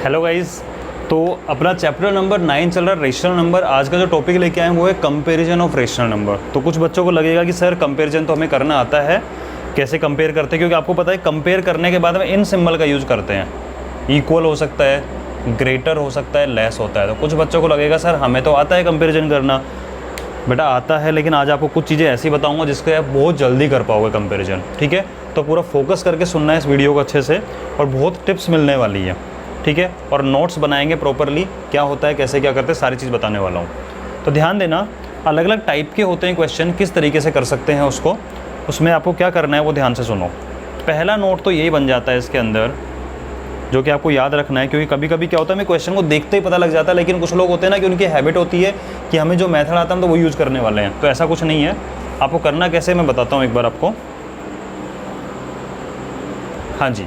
Hello guys. तो अपना chapter number 9 चल रहा है रेशनल नंबर। आज का जो टॉपिक लेके आए हैं वो है कंपैरिजन ऑफ रेशनल नंबर। तो कुछ बच्चों को लगेगा कि सर कंपैरिजन तो हमें करना आता है, कैसे कंपेयर करते हैं, क्योंकि आपको पता है कंपेयर करने के बाद में इन सिंबल का यूज़ करते हैं। इक्वल हो सकता है, ग्रेटर हो सकता है, लेस होता है। तो कुछ बच्चों को लगेगा सर हमें तो आता है कंपेरिजन करना। बेटा आता है, लेकिन आज आपको कुछ चीज़ें ऐसी बताऊंगा जिसके आप बहुत जल्दी कर पाओगे कंपैरिजन। ठीक है, तो पूरा फोकस करके सुनना है इस वीडियो को अच्छे से, और बहुत टिप्स मिलने वाली है। ठीक है, और नोट्स बनाएंगे प्रॉपरली, क्या होता है, कैसे क्या करते हैं, सारी चीज़ बताने वाला हूँ। तो ध्यान देना, अलग अलग टाइप के होते हैं क्वेश्चन, किस तरीके से कर सकते हैं उसको, उसमें आपको क्या करना है वो ध्यान से सुनो। पहला नोट तो यही बन जाता है इसके अंदर, जो कि आपको याद रखना है, क्योंकि कभी कभी क्या होता है हमें क्वेश्चन को देखते ही पता लग जाता है, लेकिन कुछ लोग होते हैं ना कि उनकी हैबिट होती है कि हमें जो मेथड आता है हम तो वो यूज़ करने वाले हैं। तो ऐसा कुछ नहीं है। आपको करना कैसे मैं बताता हूँ एक बार आपको। हाँ जी,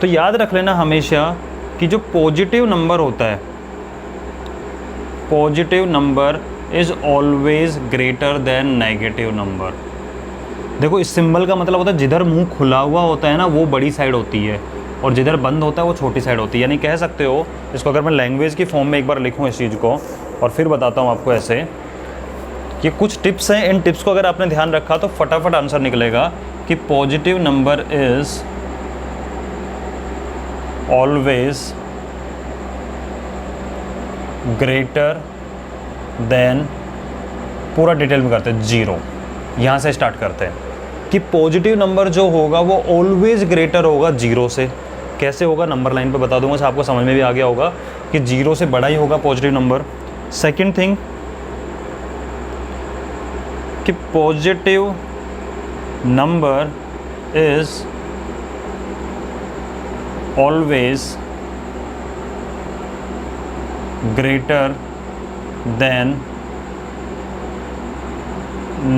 तो याद रख लेना हमेशा कि जो पॉजिटिव नंबर होता है, positive number is always greater than negative number. देखो इस सिंबल का मतलब होता है जिधर मुंह खुला हुआ होता है ना वो बड़ी साइड होती है, और जिधर बंद होता है वो छोटी साइड होती है। यानी कह सकते हो इसको, अगर मैं लैंग्वेज की फॉर्म में एक बार लिखूँ इस चीज़ को और फिर बताता हूँ आपको ऐसे, ये कुछ टिप्स हैं। इन टिप्स को अगर आपने ध्यान रखा तो फटाफट आंसर निकलेगा कि positive number is always greater than, पूरा डिटेल में करते हैं, 0। यहाँ से स्टार्ट करते हैं कि पॉजिटिव नंबर जो होगा वो ऑलवेज ग्रेटर होगा 0 से। कैसे होगा नंबर लाइन पे बता दूंगा, आपको समझ में भी आ गया होगा कि 0 से बड़ा ही होगा पॉजिटिव नंबर। सेकंड थिंग कि positive number is always greater than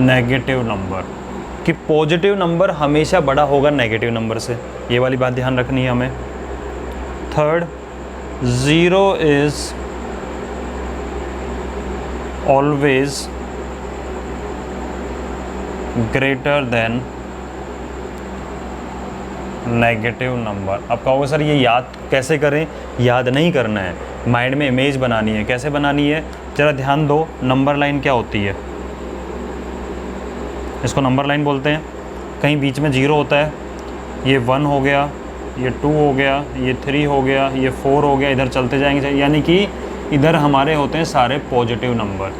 negative number, कि पॉजिटिव नंबर हमेशा बड़ा होगा नेगेटिव नंबर से। ये वाली बात ध्यान रखनी है हमें। Third, 0 is always greater than negative number. अब कहोगे सर ये याद कैसे करें? याद नहीं करना है, माइंड में इमेज बनानी है। कैसे बनानी है जरा ध्यान दो। नंबर लाइन क्या होती है? इसको नंबर लाइन बोलते हैं। कहीं बीच में 0 होता है, ये 1 हो गया, ये 2 हो गया, ये 3 हो गया, ये 4 हो गया, इधर चलते जाएंगे। यानी कि इधर हमारे होते हैं सारे पॉजिटिव नंबर।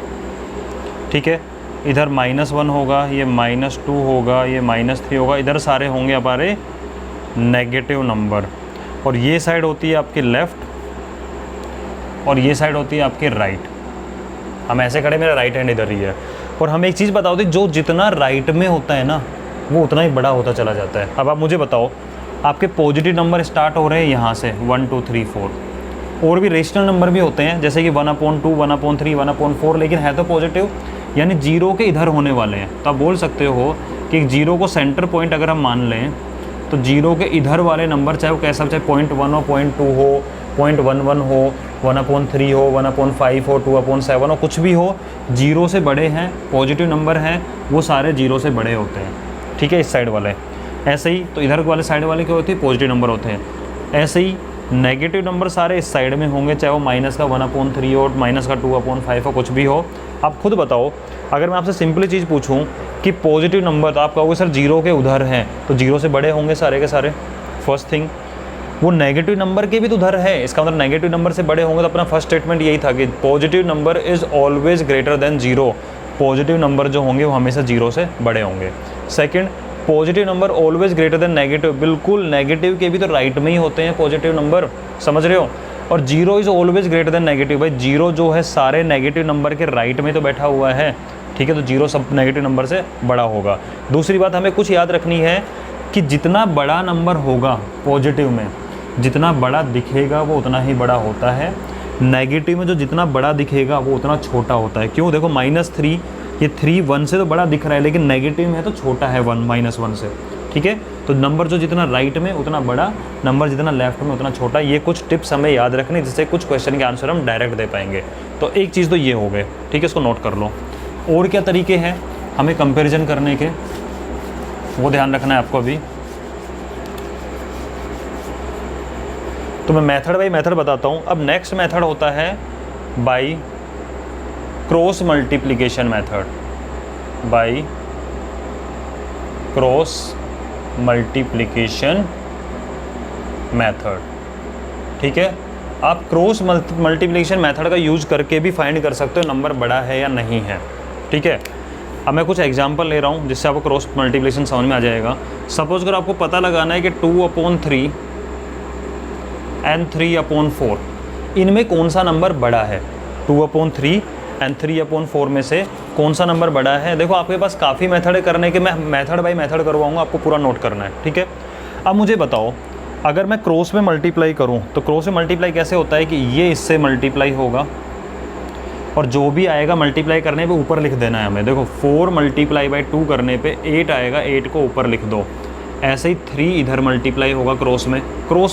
ठीक है, इधर -1 होगा, ये -2 होगा, ये -3 होगा, इधर सारे होंगे हमारे नेगेटिव नंबर। और ये साइड होती है आपकी लेफ़्ट, और ये साइड होती है आपकी राइट। हम ऐसे खड़े, मेरा राइट हैंड इधर ही है। और हमें एक चीज़ बताओ थी, जो जितना राइट में होता है ना वो उतना ही बड़ा होता चला जाता है। अब आप मुझे बताओ, आपके पॉजिटिव नंबर स्टार्ट हो रहे हैं यहाँ से 1 2 3 4, और भी रेशनल नंबर भी होते हैं जैसे कि 1/2, 1/3, 1/4, लेकिन है तो पॉजिटिव, यानी 0 के इधर होने वाले हैं। तो आप बोल सकते हो कि 0 को सेंटर पॉइंट अगर हम मान लें तो 0 के इधर वाले नंबर, चाहे वो कैसा, चाहे 0.1 हो, 0.2 हो, 0.11 हो, 1/3 हो, 1/5 हो, 2/7 हो, कुछ भी हो, 0 से बड़े हैं, पॉजिटिव नंबर हैं, वो सारे 0 से बड़े होते हैं। ठीक है, इस साइड वाले। ऐसे ही तो इधर वाले साइड वाले क्या होते हैं? पॉजिटिव नंबर होते हैं। ऐसे ही नेगेटिव नंबर सारे इस साइड में होंगे, चाहे वो माइनस का 1/3 हो, माइनस का 2/5 हो, कुछ भी हो। आप खुद बताओ, अगर मैं आपसे सिंपली चीज़ पूछूं कि पॉजिटिव नंबर, तो आप कहोगे सर 0 के उधर हैं, तो 0 से बड़े होंगे सारे के सारे। फर्स्ट थिंग, वो नेगेटिव नंबर के भी तो उधर है, इसका मतलब नेगेटिव नंबर से बड़े होंगे। तो अपना फर्स्ट स्टेटमेंट यही था कि positive number is always greater than 0। Positive number जो होंगे वो हमेशा 0 से बड़े होंगे। Second, positive number always greater than negative. बिल्कुल, नेगेटिव के भी तो राइट में ही होते हैं पॉजिटिव नंबर, समझ रहे हो? और 0 is always greater than negative. भाई 0 जो है सारे नेगेटिव नंबर के राइट में तो बैठा हुआ है। ठीक है, तो 0 सब नेगेटिव नंबर से बड़ा होगा। दूसरी बात हमें कुछ याद रखनी है कि जितना बड़ा नंबर होगा पॉजिटिव में, जितना बड़ा दिखेगा वो उतना ही बड़ा होता है। नेगेटिव में जो जितना बड़ा दिखेगा वो उतना छोटा होता है। क्यों? देखो -3, ये 3 1 से तो बड़ा दिख रहा है, लेकिन नेगेटिव में है तो छोटा है 1 -1 से। ठीक है, तो नंबर जो जितना राइट में उतना बड़ा, नंबर जितना लेफ्ट में उतना छोटा। ये कुछ टिप्स हमें याद रखनी, जिससे कुछ क्वेश्चन के आंसर हम डायरेक्ट दे पाएंगे। तो एक चीज़ तो ये हो गए। ठीक है, इसको नोट कर लो। और क्या तरीके हैं हमें कंपैरिजन करने के, वो ध्यान रखना है आपको अभी। तो मैं मेथड बाई मेथड बताता हूँ। अब नेक्स्ट मेथड होता है by cross multiplication method, by cross multiplication method. ठीक है, आप क्रॉस मल्टीप्लिकेशन मेथड का यूज करके भी फाइंड कर सकते हो नंबर बड़ा है या नहीं है। ठीक है, अब मैं कुछ एग्जांपल ले रहा हूँ जिससे आपको क्रॉस मल्टीप्लिकेशन समझ में आ जाएगा। सपोज अगर आपको पता लगाना है कि 2/3 एंड 3/4, इनमें कौन सा नंबर बड़ा है। 2/3 एंड 3/4 में से कौन सा नंबर बड़ा है। देखो आपके पास काफ़ी मेथड है करने के, मैं मेथड बाई मेथड करवाऊँगा, आपको पूरा नोट करना है। ठीक है, अब मुझे बताओ अगर मैं क्रॉस में मल्टीप्लाई करूँ तो क्रॉस में मल्टीप्लाई कैसे होता है कि ये इससे मल्टीप्लाई होगा और जो भी आएगा मल्टीप्लाई करने पे ऊपर लिख देना है हमें। देखो 4 × 2 करने पे 8 आएगा, 8 को ऊपर लिख दो। ऐसे ही 3 इधर मल्टीप्लाई होगा क्रॉस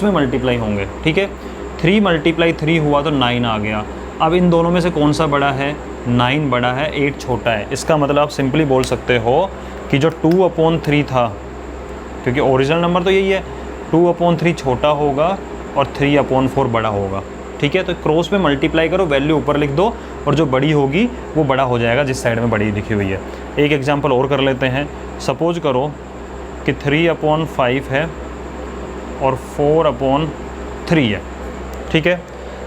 में मल्टीप्लाई होंगे। ठीक है, 3 × 3 हुआ तो 9 आ गया। अब इन दोनों में से कौन सा बड़ा है, 9 बड़ा है, 8 छोटा है। इसका मतलब आप सिंपली बोल सकते हो कि जो 2/3 था, क्योंकि ओरिजिनल नंबर तो यही है, 2/3 छोटा होगा और 3/4 बड़ा होगा। ठीक है, तो क्रॉस में मल्टीप्लाई करो, वैल्यू ऊपर लिख दो और जो बड़ी होगी वो बड़ा हो जाएगा जिस साइड में बड़ी लिखी हुई है। एक एग्जांपल और कर लेते हैं। सपोज करो कि 3/5 है और 4/3 है। ठीक है,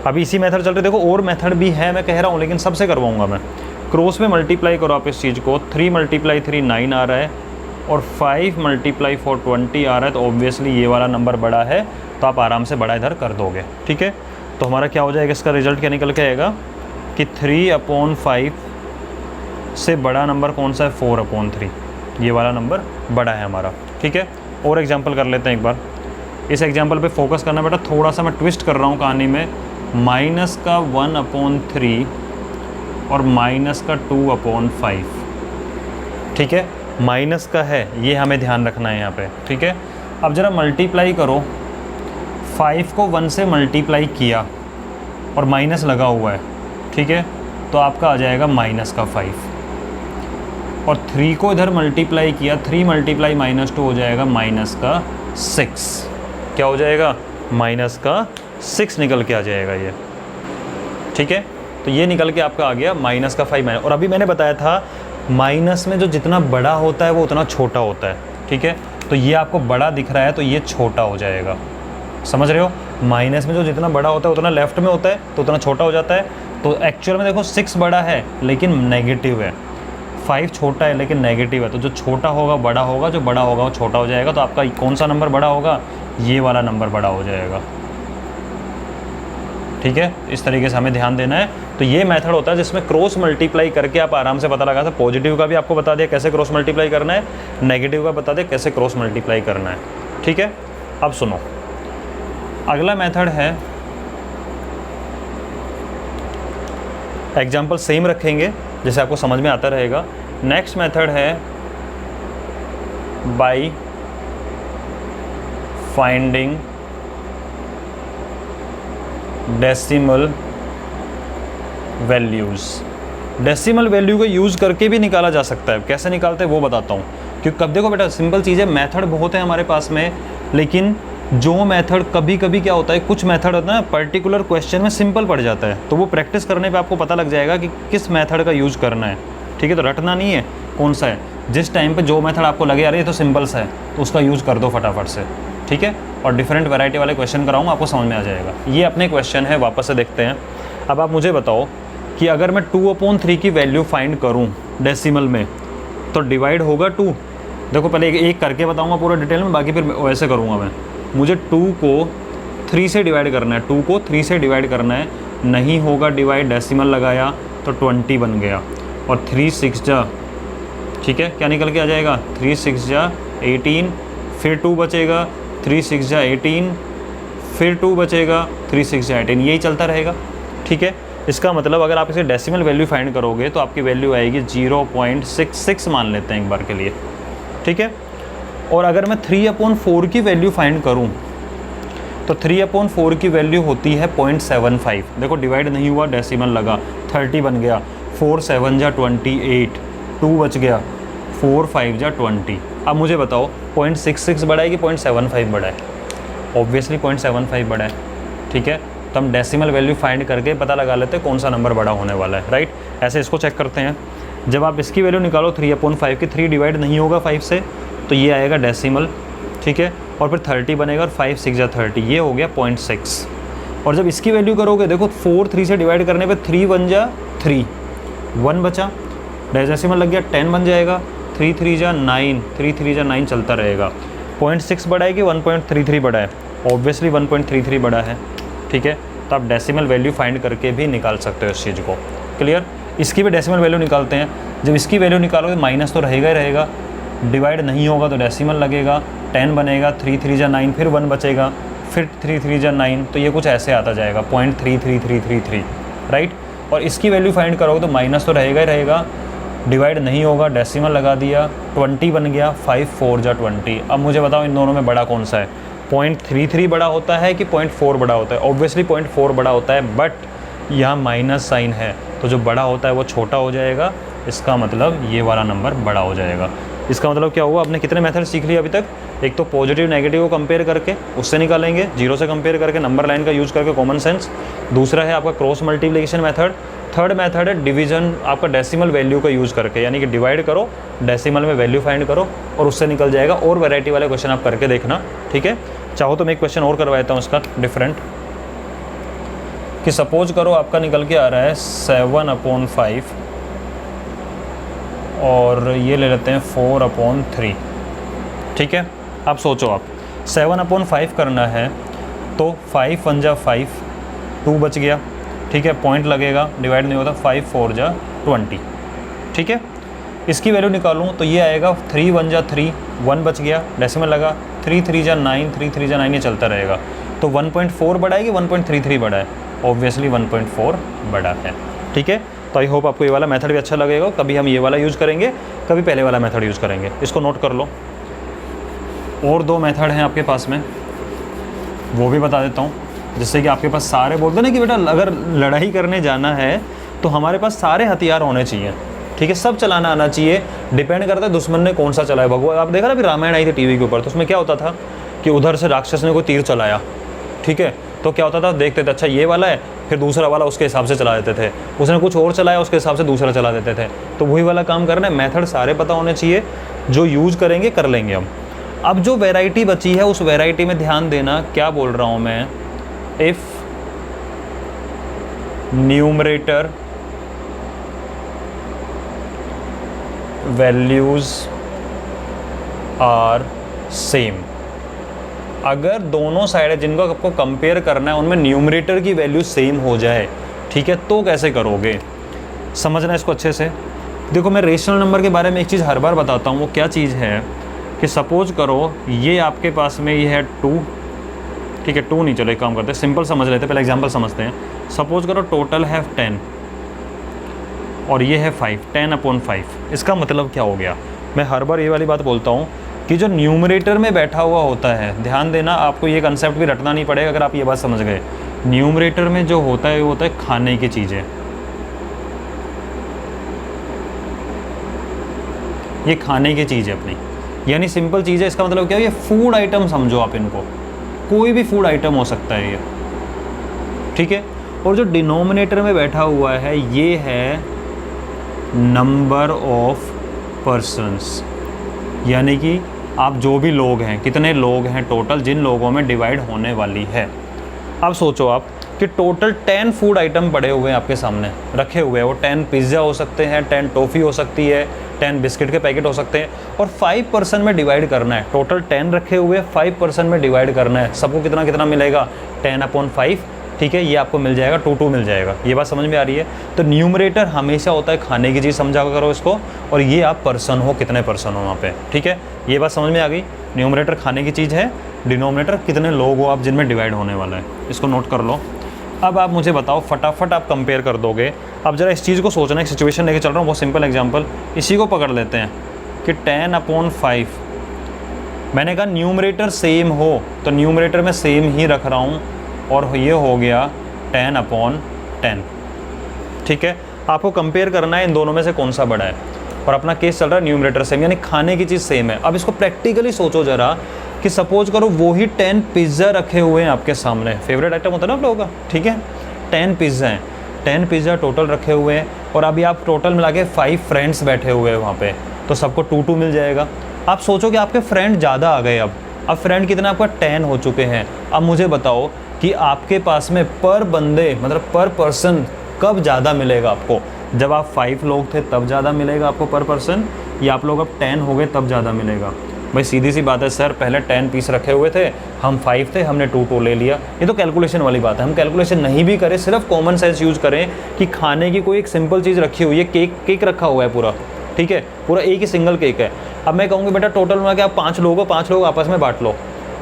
अभी इसी मेथड चल रहे, देखो और मेथड भी है मैं कह रहा हूँ, लेकिन सबसे करवाऊँगा मैं। क्रॉस में मल्टीप्लाई करो आप इस चीज़ को, 3 × 3 9 आ रहा है और 5 × 4 20 आ रहा है, तो ऑब्वियसली ये वाला नंबर बड़ा है, तो आप आराम से बड़ा इधर कर दोगे। ठीक है, तो हमारा क्या हो जाएगा, इसका रिजल्ट क्या निकल के आएगा कि 3/5 से बड़ा नंबर कौन सा है, 4/3, ये वाला नंबर बड़ा है हमारा। ठीक है, और एग्जांपल कर लेते हैं एक बार। इस एग्जांपल पे फोकस करना बेटा, थोड़ा सा मैं ट्विस्ट कर रहा हूँ कहानी में। -1/3 और -2/5। ठीक है, माइनस का है, ये हमें ध्यान रखना है यहाँ पे। ठीक है, अब ज़रा मल्टीप्लाई करो, 5 को 1 से मल्टीप्लाई किया और माइनस लगा हुआ है। ठीक है, तो आपका आ जाएगा -5 और 3 को इधर मल्टीप्लाई किया, 3 × -2 हो जाएगा -6। क्या हो जाएगा, -6 निकल के आ जाएगा ये। ठीक है, तो ये निकल के आपका आ गया -5। और अभी मैंने बताया था माइनस में जो जितना बड़ा होता है वो उतना छोटा होता है। ठीक है, तो ये आपको बड़ा दिख रहा है तो ये छोटा हो जाएगा, समझ रहे हो। माइनस में जो जितना बड़ा होता है उतना लेफ्ट में होता है तो उतना छोटा हो जाता है। तो एक्चुअल में देखो 6 बड़ा है लेकिन नेगेटिव है, 5 छोटा है लेकिन नेगेटिव है, तो जो छोटा होगा बड़ा होगा, जो बड़ा होगा वो छोटा हो जाएगा। तो आपका कौन सा नंबर बड़ा होगा, ये वाला नंबर बड़ा हो जाएगा। ठीक है, इस तरीके से हमें ध्यान देना है। तो ये मेथड होता है जिसमें क्रॉस मल्टीप्लाई करके आप आराम से पता लगा सकते। पॉजिटिव का भी आपको बता दिया कैसे क्रॉस मल्टीप्लाई करना है, नेगेटिव का बता दिया कैसे क्रॉस मल्टीप्लाई करना है। ठीक है, अब सुनो, अगला मेथड है, एग्जाम्पल सेम रखेंगे जैसे आपको समझ में आता रहेगा। नेक्स्ट मेथड है by finding decimal values. Decimal value का यूज़ करके भी निकाला जा सकता है। कैसे निकालते हैं वो बताता हूँ, क्योंकि कब देखो बेटा सिंपल चीज़ है, मेथड बहुत है हमारे पास में, लेकिन जो मेथड कभी कभी क्या होता है, कुछ मेथड होता है ना पर्टिकुलर क्वेश्चन में सिंपल पड़ जाता है, तो वो प्रैक्टिस करने पे आपको पता लग जाएगा कि किस मेथड का यूज़ करना है। ठीक है, तो रटना नहीं है कौन सा है, जिस टाइम पे जो मेथड आपको लगे यार ये तो सिंपल सा है तो उसका यूज़ कर दो फटाफट से। ठीक है, और डिफरेंट वैरायटी वाले क्वेश्चन कराऊंगा, आपको समझ में आ जाएगा। ये अपने क्वेश्चन है, वापस से देखते हैं। अब आप मुझे बताओ कि अगर मैं 2/3 की वैल्यू फाइंड करूं डेसिमल में तो डिवाइड होगा 2। देखो पहले एक करके बताऊंगा पूरा डिटेल में, बाकी फिर वैसे करूंगा मैं। मुझे 2 को 3 से डिवाइड करना है, 2 को 3 से डिवाइड करना है, नहीं होगा डिवाइड, डेसिमल लगाया तो 20 बन गया और 3 6 जा, ठीक है, क्या निकल के आ जाएगा 3 6 जा 18, फिर 2 बचेगा, 3 6 जा 18, फिर 2 बचेगा, 3 6 जा 18, यही चलता रहेगा। ठीक है, इसका मतलब अगर आप इसे डेसिमल वैल्यू फाइंड करोगे तो आपकी वैल्यू आएगी 0.66 मान लेते हैं एक बार के लिए। ठीक है, और अगर मैं 3/4 की वैल्यू फाइंड करूं तो 3/4 की वैल्यू होती है 0.75। देखो डिवाइड नहीं हुआ, डेसिमल लगा, 30 बन गया, 4 7 जा 28, 2 बच गया, 4 5 जा 20। अब मुझे बताओ 0.66 बड़ा है कि 0.75 बड़ा है? ऑब्वियसली 0.75 बड़ा है। ठीक है। तो हम डेसिमल वैल्यू फाइंड करके पता लगा लेते हैं कौन सा नंबर बड़ा होने वाला है, राइट। ऐसे इसको चेक करते हैं। जब आप इसकी वैल्यू निकालो 3/5 की, 3 डिवाइड नहीं होगा 5 से, तो ये आएगा डेसिमल, ठीक है। और फिर 30 बनेगा और 5 6 जा 30, ये हो गया 0.6। और जब इसकी वैल्यू करोगे, देखो 4 3 से डिवाइड करने पे 3 1 जा 3, 1 बचा, डेसिमल लग गया 10 बन जाएगा, 3 3 जा 9, 3 3 जा 9 चलता रहेगा। 0.6 बड़ा है कि 1.33 बड़ा है? ऑब्वियसली 1.33 बड़ा है, ठीक है। तो आप डेसिमल वैल्यू फाइंड करके भी निकाल सकते हो इस चीज़ को, क्लियर। इसकी भी डेसिमल वैल्यू निकालते हैं। जब इसकी वैल्यू निकालोगे माइनस तो रहेगा ही रहेगा, डिवाइड नहीं होगा तो डेसिमल लगेगा, 10 बनेगा, 3 3 जा 9, फिर 1 बचेगा, फिर 3 3 जा 9, तो ये कुछ ऐसे आता जाएगा 0.33333, राइट। और इसकी वैल्यू फाइंड करोगे तो माइनस तो रहेगा ही रहेगा, डिवाइड नहीं होगा, डेसिमल लगा दिया, 20 बन गया, 5 4 जा 20। अब मुझे बताओ इन दोनों में बड़ा कौन सा है? 0.33 बड़ा होता है कि 0.4 बड़ा होता है? ऑब्वियसली 0.4 बड़ा होता है, बट यहाँ माइनस साइन है, तो जो बड़ा होता है वो छोटा हो जाएगा। इसका मतलब ये वाला नंबर बड़ा हो जाएगा। इसका मतलब क्या हुआ, आपने कितने मेथड सीख लिए अभी तक? एक तो पॉजिटिव नेगेटिव को कंपेयर करके उससे निकालेंगे, जीरो से कंपेयर करके, नंबर लाइन का यूज़ करके, कॉमन सेंस। दूसरा है आपका cross multiplication method. Third method है डिवीजन, आपका डेसिमल वैल्यू का यूज़ करके, यानी कि डिवाइड करो, डेसिमल में वैल्यू फाइंड करो और उससे निकल जाएगा। और वैरायटी वाले क्वेश्चन आप करके देखना, ठीक है। चाहो तो मैं एक क्वेश्चन और करवाता हूँ इसका डिफरेंट, कि सपोज करो आपका निकल के आ रहा है 7/5 और ये ले लेते हैं 4/3, ठीक है। अब सोचो आप 7/5 करना है तो 5 1 जा 5, 2 बच गया, ठीक है, पॉइंट लगेगा, डिवाइड नहीं होता, 5 4 जा 20, ठीक है। इसकी वैल्यू निकालूँ तो ये आएगा 3 1 जा 3, 1 बच गया, डेसिमल लगा, 3 3 जा 9, 3 3 जा 9, ये चलता रहेगा। तो 1.4 बड़ा है कि 1.33 बड़ा है? ऑब्वियसली 1.4 बड़ा है, ठीक है। तो आई होप आपको ये वाला मेथड भी अच्छा लगेगा। कभी हम ये वाला यूज़ करेंगे, कभी पहले वाला मेथड यूज़ करेंगे, इसको नोट कर लो। और 2 मेथड हैं आपके पास में, वो भी बता देता हूँ, जिससे कि आपके पास सारे, बोलते हैं ना कि बेटा अगर लड़ाई करने जाना है तो हमारे पास सारे हथियार होने चाहिए, ठीक है, सब चलाना आना चाहिए। डिपेंड करता है दुश्मन ने कौन सा चलाया। भगवान, आप देखा ना अभी रामायण आई थी टीवी के ऊपर, तो उसमें क्या होता था कि उधर से राक्षस ने कोई तीर चलाया, ठीक है, तो क्या होता था, देखते थे अच्छा ये वाला है, फिर दूसरा वाला उसके हिसाब से चला देते थे, उसने कुछ और चलाया उसके हिसाब से दूसरा चला देते थे। तो वही वाला काम करना है, मेथड सारे पता होने चाहिए, जो यूज़ करेंगे कर लेंगे हम। अब जो वैरायटी बची है उस वैरायटी में ध्यान देना, क्या बोल रहा हूँ मैं, if numerator values are same, अगर दोनों साइड है जिनको आपको कंपेयर करना है उनमें न्यूमरेटर की वैल्यू सेम हो जाए, ठीक है, तो कैसे करोगे, समझना इसको अच्छे से। देखो मैं रेशनल नंबर के बारे में एक चीज़ हर बार बताता हूँ, वो क्या चीज़ है कि सपोज करो ये आपके पास में ये है 2, ठीक है, 2 नहीं, चलो एक काम करते हैं, सिंपल समझ लेते हैं, पहले एग्जांपल समझते हैं। सपोज करो टोटल है 10 और ये है 5, 10/5। इसका मतलब क्या हो गया, मैं हर बार ये वाली बात बोलता हूँ कि जो न्यूमरेटर में बैठा हुआ होता है, ध्यान देना, आपको ये कंसेप्ट भी रटना नहीं पड़ेगा अगर आप ये बात समझ गए। न्यूमरेटर में जो होता है वो होता है खाने की चीज़ें, ये खाने की चीज़ है अपनी, यानी सिंपल चीज़ है। इसका मतलब क्या है, ये फूड आइटम समझो आप इनको, कोई भी फूड आइटम हो सकता है ये, ठीक है। और जो डिनोमिनेटर में बैठा हुआ है ये है नंबर ऑफ पर्सन्स, यानी कि आप जो भी लोग हैं, कितने लोग हैं टोटल, जिन लोगों में डिवाइड होने वाली है। अब सोचो आप कि टोटल 10 फूड आइटम पड़े हुए हैं आपके सामने रखे हुए हैं, वो 10 पिज़्ज़ा हो सकते हैं, 10 टॉफ़ी हो सकती है, 10 बिस्किट के पैकेट हो सकते हैं, और 5% में डिवाइड करना है। टोटल 10 रखे हुए, 5% में डिवाइड करना है, सबको कितना कितना मिलेगा, 10/5, ठीक है, ये आपको मिल जाएगा, 2 मिल जाएगा। ये बात समझ में आ रही है। तो न्यूमरेटर हमेशा होता है खाने की चीज़, समझा करो इसको, और ये आप पर्सन हो, कितने पर्सन हो वहाँ पे, ठीक है, ये बात समझ में आ गई। न्यूमरेटर खाने की चीज़ है, डिनोमिनेटर कितने लोग हो आप जिनमें डिवाइड होने वाला है, इसको नोट कर लो। अब आप मुझे बताओ, फटाफट आप कंपेयर कर दोगे। अब जरा इस चीज़ को सोचना, एक सिचुएशन लेके चल रहा हूँ, बहुत सिंपल एग्जांपल, इसी को पकड़ लेते हैं कि 10/5, मैंने कहा न्यूमरेटर सेम हो, तो न्यूमरेटर में सेम ही रख रहा हूँ, और ये हो गया 10/10, ठीक है। आपको कंपेयर करना है इन दोनों में से कौन सा बड़ा है, और अपना केस चल रहा है न्यूमरेटर सेम, यानी खाने की चीज़ सेम है। अब इसको प्रैक्टिकली सोचो ज़रा, कि सपोज करो वो ही 10 पिज़्ज़ा रखे हुए हैं आपके सामने, फेवरेट आइटम होता है ना आप लोगों का, ठीक है, 10 पिज़्ज़ा हैं, 10 पिज़्ज़ा टोटल रखे हुए हैं, और अभी आप टोटल मिला के 5 फ्रेंड्स बैठे हुए हैं वहाँ पे, तो सबको 2-2 मिल जाएगा। आप सोचो कि आपके फ्रेंड ज़्यादा आ गए, अब फ्रेंड कितना आपका 10 हो चुके हैं। अब मुझे बताओ कि आपके पास में पर बंदे मतलब पर पर्सन कब ज़्यादा मिलेगा आपको, जब आप 5 लोग थे तब ज़्यादा मिलेगा आपको पर पर्सन, या आप लोग अब 10 हो गए तब ज़्यादा मिलेगा। भाई सीधी सी बात है सर, पहले 10 पीस रखे हुए थे, हम 5 थे, हमने 2 ले लिया। ये तो कैलकुलेशन वाली बात है, हम कैलकुलेशन नहीं भी करें, सिर्फ कॉमन सेंस यूज़ करें कि खाने की कोई एक सिंपल चीज़ रखी हुई है, केक रखा हुआ है पूरा, ठीक है, पूरा एक ही सिंगल केक है। अब मैं कहूँगी बेटा टोटल में कि आप 5 लोग हो, 5 लोग आपस में बांट लो,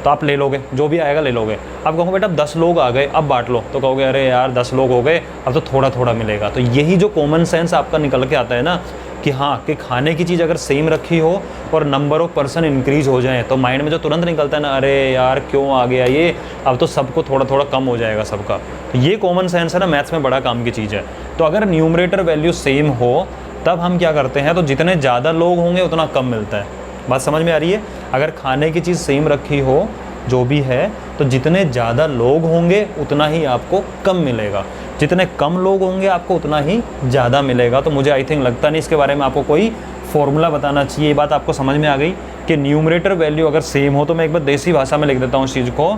तो आप ले लोगे, जो भी आएगा ले लोगे। अब कहूँगा बेटा 10 लोग आ गए, अब बांट लो, तो कहोगे अरे यार 10 लोग हो गए, अब तो थोड़ा थोड़ा मिलेगा। तो यही जो कॉमन सेंस आपका निकल के आता है ना, कि हाँ कि खाने की चीज़ अगर सेम रखी हो और नंबर ऑफ पर्सन इंक्रीज हो जाए, तो माइंड में जो तुरंत निकलता है ना, अरे यार क्यों आ गया ये, अब तो सबको थोड़ा थोड़ा कम हो जाएगा सबका। तो ये कॉमन सेंस है ना, मैथ्स में बड़ा काम की चीज़ है। तो अगर न्यूमरेटर वैल्यू सेम हो तब हम क्या करते हैं, तो जितने ज़्यादा लोग होंगे उतना कम मिलता है। बात समझ में आ रही है? अगर खाने की चीज़ सेम रखी हो जो भी है, तो जितने ज़्यादा लोग होंगे उतना ही आपको कम मिलेगा, जितने कम लोग होंगे आपको उतना ही ज़्यादा मिलेगा। तो मुझे आई थिंक लगता नहीं इसके बारे में आपको कोई फॉर्मूला बताना चाहिए। ये बात आपको समझ में आ गई कि न्यूमरेटर वैल्यू अगर सेम हो, तो मैं एक बार देसी भाषा में लिख देता हूँ इस चीज़ को,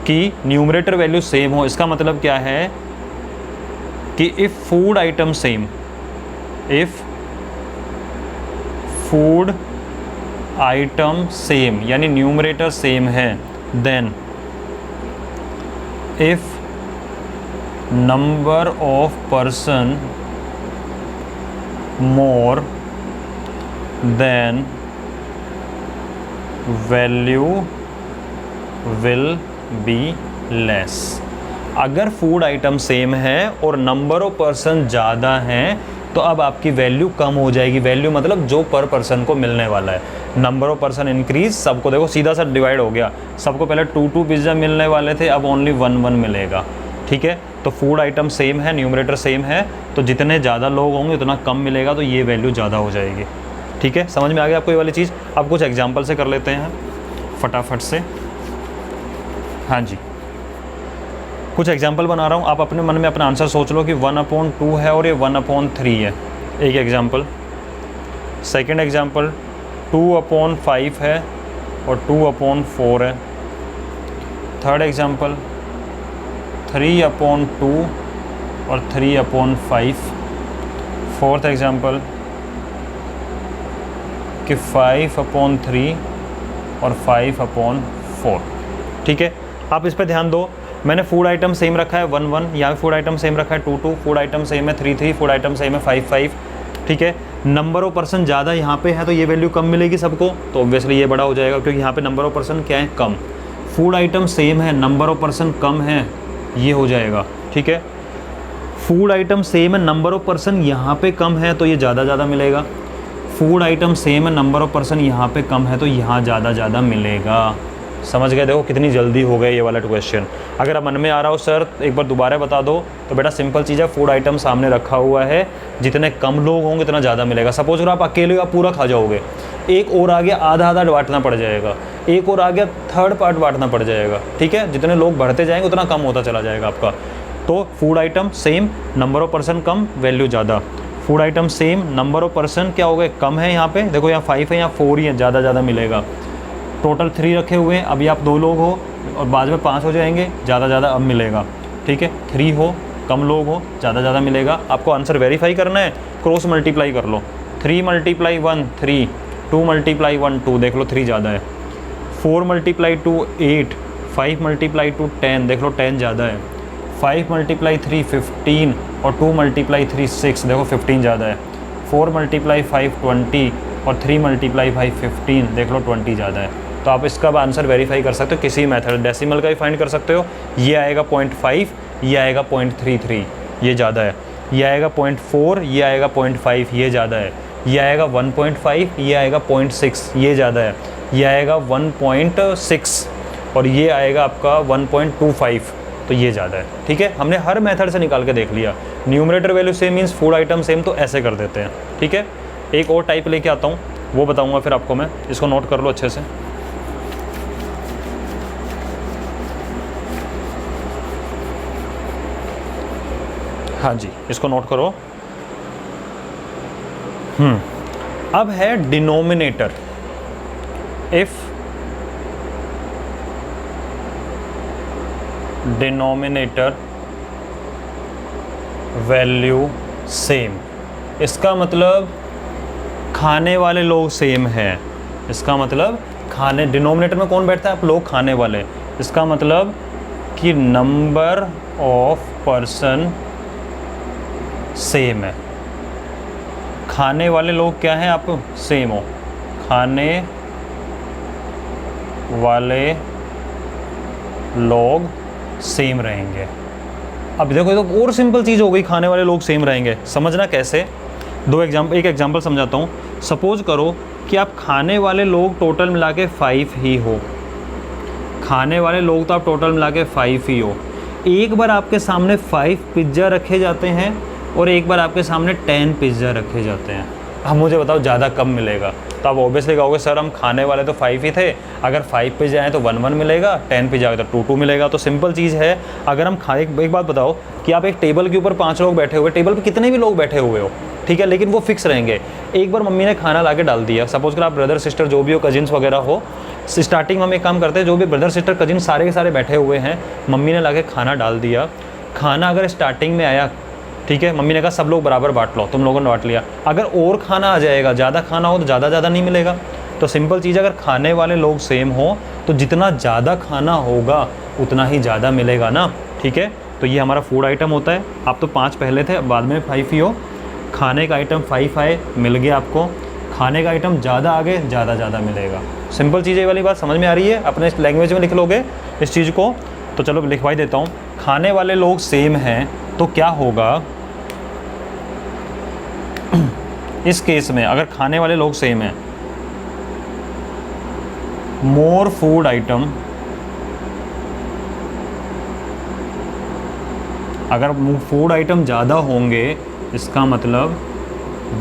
कि न्यूमरेटर वैल्यू सेम हो, इसका मतलब क्या है कि if food item same, if food item same यानी न्यूमरेटर सेम है, then if number of person more then value will be less. अगर फूड आइटम सेम है और नंबर ऑफ पर्सन ज़्यादा हैं, तो अब आपकी वैल्यू कम हो जाएगी। वैल्यू मतलब जो पर पर्सन को मिलने वाला है, नंबर ऑफ पर्सन इंक्रीज, सबको देखो सीधा सा डिवाइड हो गया, सबको पहले 2 पिज़्ज़ा मिलने वाले थे, अब ओनली 1 मिलेगा, ठीक है। तो फूड आइटम सेम है, न्यूमरेटर सेम है, तो जितने ज़्यादा लोग होंगे उतना कम मिलेगा, तो ये वैल्यू ज़्यादा हो जाएगी, ठीक है। समझ में आ गया आपको ये वाली चीज़? अब कुछ एग्जाम्पल से कर लेते हैं फटाफट से। हाँ जी, कुछ एग्जाम्पल बना रहा हूँ, आप अपने मन में अपना आंसर सोच लो कि 1/2 है और ये 1/3 है। एक एग्जाम्पल, सेकेंड एग्जाम्पल 2/5 है और 2/4 है। थर्ड एग्जाम्पल 3/2 और 3/5। फोर्थ एग्जाम्पल कि 5/3 और 5/4, ठीक है। आप इस पर ध्यान दो, मैंने फूड आइटम सेम रखा है 1 यहाँ फूड आइटम सेम रखा है 2 फूड आइटम सेम है 3 फूड आइटम सेम है 5 ठीक है। नंबर ऑफ पर्सन ज़्यादा यहाँ पे है, तो ये वैल्यू कम मिलेगी सबको, तो ऑब्वियसली ये बड़ा हो जाएगा, क्योंकि यहाँ पे नंबर ऑफ पर्सन क्या है, कम। फूड आइटम सेम है, नंबर ऑफ पर्सन कम है, ये हो जाएगा, ठीक है। फूड आइटम सेम है, नंबर ऑफ पर्सन यहाँ पे कम है, तो ये ज़्यादा मिलेगा। फूड आइटम सेम है, नंबर ऑफ पर्सन यहाँ पे कम है, तो यहाँ ज़्यादा मिलेगा। समझ गए? देखो कितनी जल्दी हो गया ये वाला क्वेश्चन। अगर अब मन में आ रहा हो सर एक बार दोबारा बता दो, तो बेटा सिंपल चीज़ है, फूड आइटम सामने रखा हुआ है, जितने कम लोग होंगे उतना ज़्यादा मिलेगा। सपोज अगर आप अकेले आप पूरा खा जाओगे, एक और आ गया आधा बांटना पड़ जाएगा, एक और आ गया थर्ड पार्ट बांटना पड़ जाएगा, ठीक है। जितने लोग बढ़ते जाएंगे उतना कम होता चला जाएगा आपका। तो food item same, number of person कम, वैल्यू ज़्यादा। Food item same, number of person क्या हो गए, कम है, यहाँ पे देखो यहाँ 5 है, यहाँ 4 ही है, ज़्यादा मिलेगा। टोटल 3 रखे हुए हैं, अभी आप 2 लोग हो और बाद में 5 हो जाएंगे, ज़्यादा अब मिलेगा, ठीक है। 3 हो, कम लोग हो, ज़्यादा मिलेगा। आपको आंसर वेरीफाई करना है, क्रॉस मल्टीप्लाई कर लो। 3 × 1 3, 2 × 1 2, देख लो 3 ज़्यादा है। 4 × 2 8, 5 × 2 10, देख लो 10 ज़्यादा है। 5 × 3 15 और 2 × 3 6, देखो 15 ज़्यादा है। 4 × 5 20 और 3 × 5 15, देख लो 20 ज़्यादा है। तो आप इसका आंसर वेरीफाई कर सकते हो किसी मेथड, डेसिमल का भी फाइंड कर सकते हो। ये आएगा 0.5, ये आएगा 0.33, ये ज़्यादा है। ये आएगा 0.4, ये आएगा 0.5, ये ज़्यादा है। ये आएगा 1.5, ये आएगा 0.6, ये ज़्यादा है। ये आएगा 1.6 और ये आएगा आपका 1.25, तो ये ज़्यादा है, ठीक है। हमने हर मेथड से निकाल के देख लिया। Numerator value same means food item same, तो ऐसे कर देते हैं, ठीक है। एक और टाइप लेके आता हूँ, वो बताऊँगा फिर आपको मैं, इसको नोट कर लो अच्छे से। हाँ जी, इसको नोट करो। अब है denominator. If denominator value same, इसका मतलब खाने वाले लोग सेम है। इसका मतलब खाने, डिनोमिनेटर में कौन बैठता है? आप लोग, खाने वाले। इसका मतलब कि नंबर ऑफ पर्सन सेम है। खाने वाले लोग क्या हैं? आप सेम हो। खाने वाले लोग सेम रहेंगे। अब देखो, ये तो और सिंपल चीज़ हो गई, खाने वाले लोग सेम रहेंगे। समझना कैसे? एक एग्जांपल समझाता हूँ। सपोज करो कि आप खाने वाले लोग टोटल मिला के 5 ही हो। खाने वाले लोग तो आप टोटल मिला के 5 ही हो। एक बार आपके सामने 5 पिज़्ज़ा रखे जाते हैं और एक बार आपके सामने 10 पिज़्ज़ा रखे जाते हैं। अब मुझे बताओ ज़्यादा कम मिलेगा? तो आप ऑब्वियसली कहोगे सर हम खाने वाले तो 5 ही थे, अगर 5 पिज़्ज़ा आए तो 1 मिलेगा, 10 पिज़्ज़ा आए तो 2 मिलेगा। तो सिंपल चीज़ है, अगर हम एक बात बताओ कि आप एक टेबल के ऊपर 5 लोग बैठे हुए, टेबल पे कितने भी लोग बैठे हुए हो, ठीक है, लेकिन वो फिक्स रहेंगे। एक बार मम्मी ने खाना ला के डाल दिया, सपोज कर आप ब्रदर सिस्टर जो भी हो, कजिन्स वगैरह हो, स्टार्टिंग में हम एक काम करते हैं, जो भी ब्रदर सिस्टर कजिन सारे के सारे बैठे हुए हैं, मम्मी ने ला के खाना डाल दिया। खाना अगर स्टार्टिंग में आया, ठीक है, मम्मी ने कहा सब लोग बराबर बांट लो, तुम लोगों ने बांट लिया। अगर और खाना आ जाएगा, ज़्यादा खाना हो तो ज़्यादा नहीं मिलेगा। तो सिंपल चीज़, अगर खाने वाले लोग सेम हो तो जितना ज़्यादा खाना होगा उतना ही ज़्यादा मिलेगा ना, ठीक है। तो ये हमारा फूड आइटम होता है। आप तो 5 पहले थे, बाद में 5 ही हो। खाने का आइटम 5 आए, मिल गया आपको। खाने का आइटम ज़्यादा आगे, ज़्यादा मिलेगा। सिंपल चीज़, ये वाली बात समझ में आ रही है? अपने लैंग्वेज में लिख लोगे इस चीज़ को? तो चलो लिखवाई देता हूँ। खाने वाले लोग सेम हैं तो क्या होगा इस केस में? अगर खाने वाले लोग सेम हैं, मोर फूड आइटम, अगर फूड आइटम ज़्यादा होंगे इसका मतलब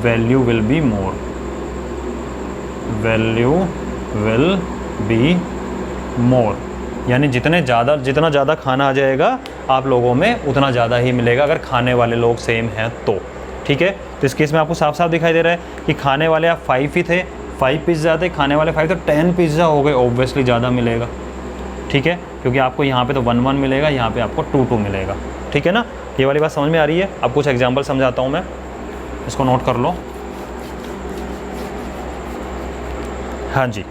value will be more, value will be more, यानी जितना ज़्यादा खाना आ जाएगा आप लोगों में उतना ज़्यादा ही मिलेगा, अगर खाने वाले लोग सेम हैं तो, ठीक है। तो इस केस में आपको साफ साफ दिखाई दे रहा है कि खाने वाले आप 5 ही थे, 5 पिज़्ज़ा थे, खाने वाले 5 तो 10 पिज़्ज़ा हो गए, ऑब्वियसली ज़्यादा मिलेगा, ठीक है, क्योंकि आपको यहाँ पे तो 1 मिलेगा, यहाँ पे आपको 2 मिलेगा, ठीक है ना। ये वाली बात समझ में आ रही है? अब कुछ एग्जांपल समझाता हूँ मैं, इसको नोट कर लो। हाँ जी,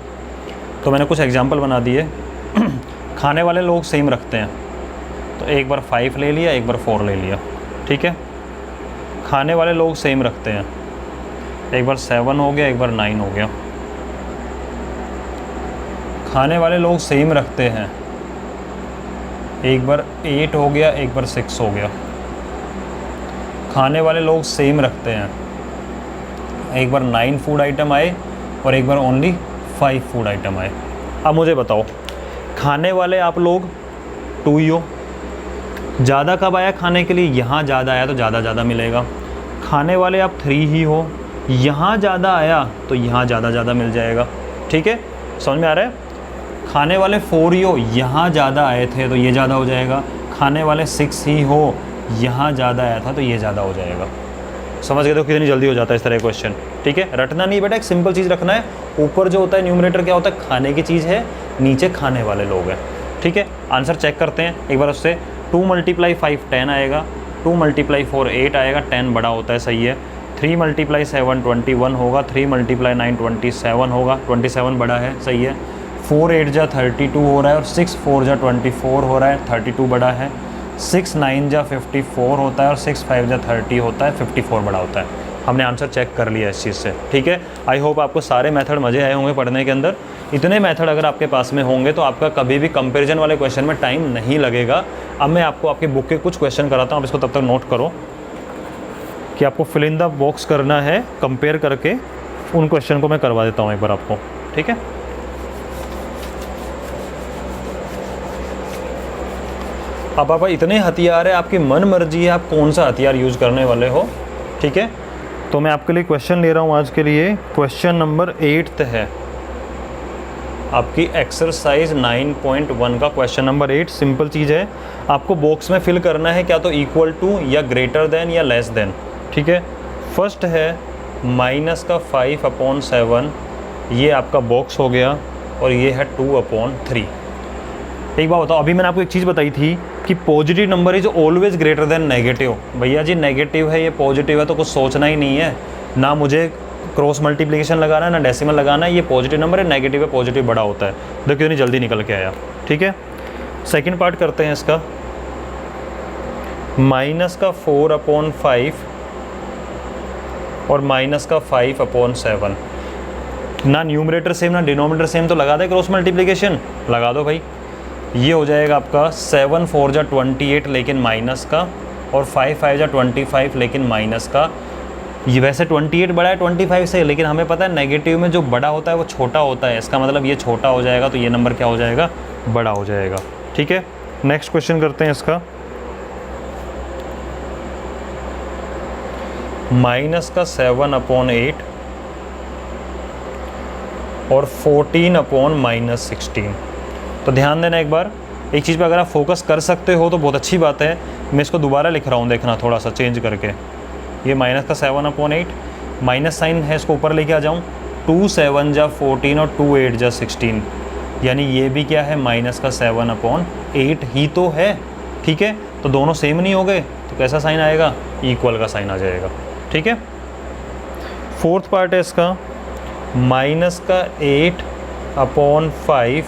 तो मैंने कुछ एग्जांपल बना दिए। खाने वाले लोग सेम रखते हैं, तो एक बार 5 ले लिया, एक बार 4 ले लिया, ठीक है। खाने वाले लोग सेम रखते हैं, एक बार 7 हो गया, एक बार 9 हो गया। खाने वाले लोग सेम रखते हैं, एक बार 8 हो गया, एक बार 6 हो गया। खाने वाले लोग सेम रखते हैं, एक बार 9 फूड आइटम आए और एक बार ओनली 5 फूड आइटम आए। अब मुझे बताओ, खाने वाले आप लोग 2 ही हो, ज़्यादा कब आया खाने के लिए? यहाँ ज़्यादा आया तो ज़्यादा मिलेगा। खाने वाले आप 3 ही हो, यहाँ ज़्यादा आया तो यहाँ ज़्यादा मिल जाएगा, ठीक है, समझ में आ रहा है। खाने वाले 4 ही हो, यहाँ ज़्यादा आए थे तो ये ज़्यादा हो जाएगा। खाने वाले 6 ही हो, यहाँ ज़्यादा आया था तो ये ज़्यादा हो जाएगा। समझ गए? तो कितनी जल्दी हो जाता है इस तरह क्वेश्चन, ठीक है। रटना नहीं बेटा, एक सिंपल चीज़ रखना है। ऊपर जो होता है न्यूमरेटर क्या होता है? खाने की चीज़ है, नीचे खाने वाले लोग हैं, ठीक है। आंसर चेक करते हैं एक बार उससे। 2 × 5 10 आएगा, 2 × 4 8 आएगा, 10 बड़ा होता है, सही है। 3 × 7 21 होगा, 3 × 9 27 होगा, 27 बड़ा है, सही है। 4 8 जा 32 हो रहा है और 6 4 जा 24 हो रहा है, 32 बड़ा है। 6 9 जा 54 होता है और 6 5 जा 30 होता है, 54 बड़ा होता है। हमने आंसर चेक कर लिया इस चीज़ से, ठीक है। आई होप आपको सारे मेथड मज़े आए होंगे पढ़ने के अंदर। इतने मेथड अगर आपके पास में होंगे तो आपका कभी भी कंपैरिजन वाले क्वेश्चन में टाइम नहीं लगेगा। अब मैं आपको आपके बुक के कुछ क्वेश्चन कराता हूँ, आप इसको तब तक नोट करो कि आपको फिल इन द बॉक्स करना है, कंपेयर करके उन क्वेश्चन को मैं करवा देता हूँ एक बार आपको, ठीक है। अब आप इतने हथियार है, आपकी मन मर्जी है आप कौन सा हथियार यूज़ करने वाले हो, ठीक है। तो मैं आपके लिए क्वेश्चन ले रहा हूँ आज के लिए। क्वेश्चन नंबर 8 है, आपकी एक्सरसाइज 9.1 का क्वेश्चन नंबर 8। सिंपल चीज़ है, आपको बॉक्स में फिल करना है क्या तो इक्वल टू या ग्रेटर देन या लेस देन। ठीक है, फर्स्ट है माइनस का 5/7, ये आपका बॉक्स हो गया, और ये है 2/3। एक बात बताओ, अभी मैंने आपको एक चीज़ बताई थी कि positive number is always greater than negative. भैया जी नेगेटिव है, ये पॉजिटिव है, तो कुछ सोचना ही नहीं है, ना मुझे क्रॉस मल्टीप्लिकेशन लगाना है ना डेसिमल लगाना है। ये पॉजिटिव नंबर है, नेगेटिव है, पॉजिटिव बड़ा होता है। देखिए इतनी जल्दी निकल के आया। ठीक है, सेकंड पार्ट करते हैं इसका। माइनस का 4/5 और माइनस का 5/7, ना न्यूमरेटर सेम ना डिनोमिनेटर सेम, तो लगा दे क्रॉस मल्टीप्लिकेशन, लगा दो भाई। ये हो जाएगा आपका 7 4 जा 28 लेकिन माइनस का, और 5 5 जा 25 लेकिन माइनस का। ये वैसे 28 बड़ा है 25 से, लेकिन हमें पता है नेगेटिव में जो बड़ा होता है वो छोटा होता है, इसका मतलब ये छोटा हो जाएगा, तो ये नंबर क्या हो जाएगा, बड़ा हो जाएगा। ठीक है, नेक्स्ट क्वेश्चन करते हैं इसका। माइनस का 7/8 और 14/-16। तो ध्यान देना एक बार, एक चीज़ पे अगर आप फोकस कर सकते हो तो बहुत अच्छी बात है। मैं इसको दोबारा लिख रहा हूँ, देखना थोड़ा सा चेंज करके। ये माइनस का 7/8, माइनस साइन है, इसको ऊपर लेके आ जाऊँ। 2 7 जा 14 और 2 8 जा 16, यानी ये भी क्या है, माइनस का 7/8 ही तो है। ठीक है, तो दोनों सेम नहीं हो गए, तो कैसा साइन आएगा, इक्वल का साइन आ जाएगा। ठीक है, फोर्थ पार्ट है इसका। माइनस का 8/5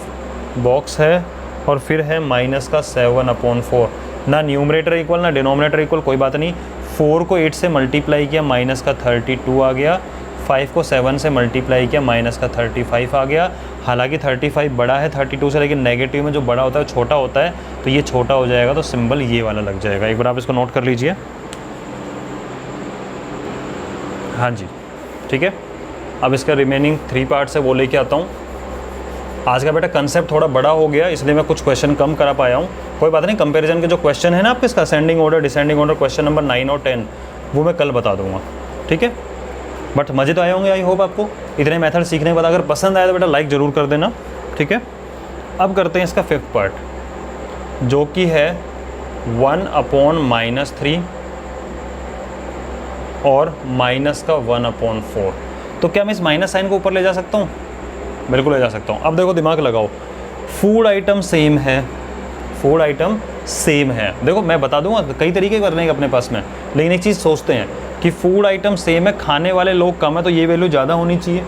बॉक्स है, और फिर है माइनस का 7/4। ना न्यूमरेटर इक्वल ना डिनोमिनेटर इक्वल, कोई बात नहीं। 4 को 8 से मल्टीप्लाई किया, माइनस का 32 आ गया। 5 को 7 से मल्टीप्लाई किया, माइनस का 35 आ गया। हालांकि 35 बड़ा है 32 से, लेकिन नेगेटिव में जो बड़ा होता है छोटा होता है, तो ये छोटा हो जाएगा, तो सिंबल ये वाला लग जाएगा। एक बार आप इसको नोट कर लीजिए। हाँ जी, ठीक है। अब इसका रिमेनिंग 3 पार्ट्स है वो लेके आता हूँ। आज का बेटा कंसेप्ट थोड़ा बड़ा हो गया, इसलिए मैं कुछ क्वेश्चन कम करा पाया हूँ। कोई बात नहीं, कंपैरिजन के जो क्वेश्चन है ना आपके, इसका ascending order descending order question number 9 और 10, वो मैं कल बता दूंगा। ठीक है, बट मज़े तो आए होंगे आई होप आपको। इतने मेथड सीखने के बाद अगर पसंद आया तो बेटा लाइक ज़रूर कर देना। ठीक है, अब करते हैं इसका 5th पार्ट, जो कि है 1/-3 और माइनस का 1/4। तो क्या मैं इस माइनस साइन को ऊपर ले जा सकता हूँ? बिल्कुल ले जा सकता हूँ। अब देखो दिमाग लगाओ, फूड आइटम सेम है, फूड आइटम सेम है। देखो मैं बता दूंगा कई तरीके करने के अपने पास में, लेकिन एक चीज़ सोचते हैं कि फूड आइटम सेम है, खाने वाले लोग कम है, तो ये वैल्यू ज़्यादा होनी चाहिए।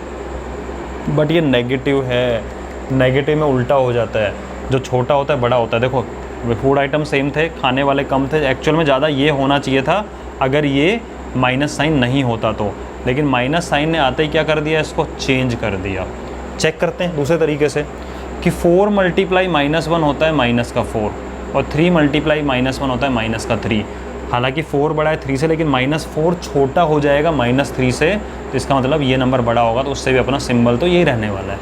बट ये नेगेटिव है, नेगेटिव में उल्टा हो जाता है, जो छोटा होता है बड़ा होता है। देखो फूड आइटम सेम थे, खाने वाले कम थे, एक्चुअल में ज़्यादा ये होना चाहिए था अगर ये माइनस साइन नहीं होता तो, लेकिन माइनस साइन ने आते ही क्या कर दिया, इसको चेंज कर दिया। चेक करते हैं दूसरे तरीके से कि 4 मल्टीप्लाई -1 होता है माइनस का 4, और 3 मल्टीप्लाई -1 होता है माइनस का 3। हालांकि 4 बड़ा है 3 से, लेकिन -4 छोटा हो जाएगा -3 से, तो इसका मतलब ये नंबर बड़ा होगा, तो उससे भी अपना सिंबल तो यही रहने वाला है।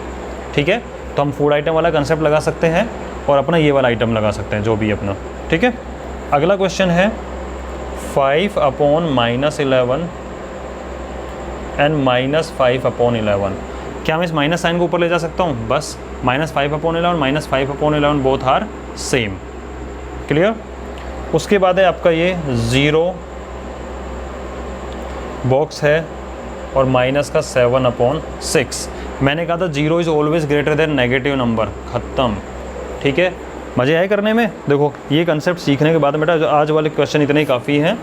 ठीक है, तो हम फूड आइटम वाला कंसेप्ट लगा सकते हैं और अपना ये वाला आइटम लगा सकते हैं, जो भी अपना। ठीक है, अगला क्वेश्चन है 5/-11 एंड -5/11। क्या मैं इस माइनस साइन को ऊपर ले जा सकता हूँ? बस -5/11 -5/11 बोथ आर सेम। क्लियर? उसके बाद है आपका ये 0 बॉक्स है और माइनस का 7/6। मैंने कहा था 0 is always greater than negative number, ख़त्म। ठीक है, मज़े आए करने में। देखो ये कंसेप्ट सीखने के बाद बेटा आज वाले क्वेश्चन इतने ही काफ़ी हैं।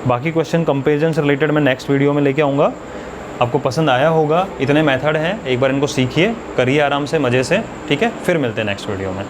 बाकी क्वेश्चन कंपेरिजन से रिलेटेड मैं नेक्स्ट वीडियो में लेके आऊँगा। आपको पसंद आया होगा, इतने मेथड हैं, एक बार इनको सीखिए, करिए आराम से मज़े से। ठीक है, फिर मिलते हैं नेक्स्ट वीडियो में।